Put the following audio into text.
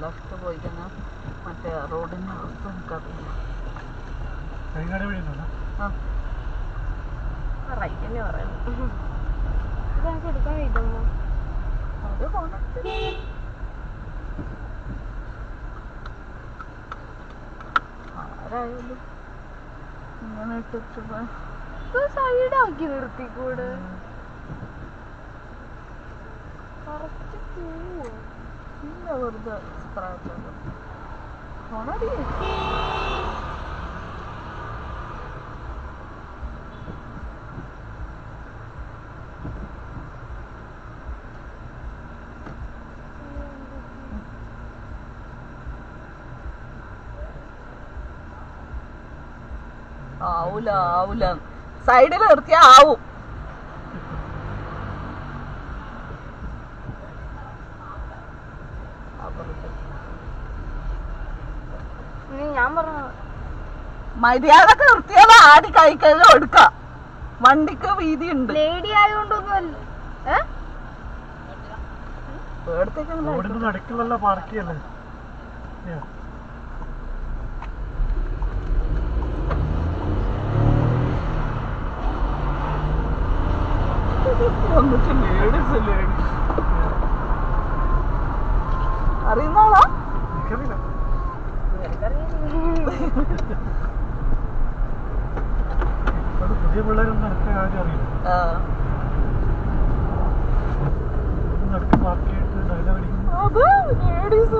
Left പോയി കഴിഞ്ഞാൽ മറ്റേ റോഡിൻ്റെ അവസ്ഥ എനിക്കറിയില്ല. റൈറ്റ് തന്നെ പറയുന്നത്. ഇതൊക്കെ എടുക്കാൻ കഴിയുമോ? അത് പോകണം. ആരായാലും ഇങ്ങനെ ഇട്ടിട്ട് സൈഡാക്കി നിർത്തിക്കൂടെ? കറക്റ്റ് പോവോ? ഇല്ല, വെറുതെ സ്ക്രാച്ച് ഓണടി. ആവൂല ആവൂല, സൈഡിൽ നിർത്തിയാ ആവും. ഞാൻ പറഞ്ഞ മര്യാദക്ക് നിർത്തിയാൽ ആടി കൈക്കഴുക എടുക്കാം. വണ്ടിക്ക് വീതി ഉണ്ട്. ലേഡി ആയതുകൊണ്ടൊന്നും നടക്കില്ലല്ലോ, പാർക്ക് ചെയ്യല്ലേ. അറിയുന്നോളാ? പുതിയ പിള്ളേരൊന്നും നടക്കാൻ ആരും അറിയില്ല. നടക്ക് പാർക്ക് ചെയ്തിട്ട് ഡയലോഗ് അടിക്കുന്നു. അത് ലേഡീസ്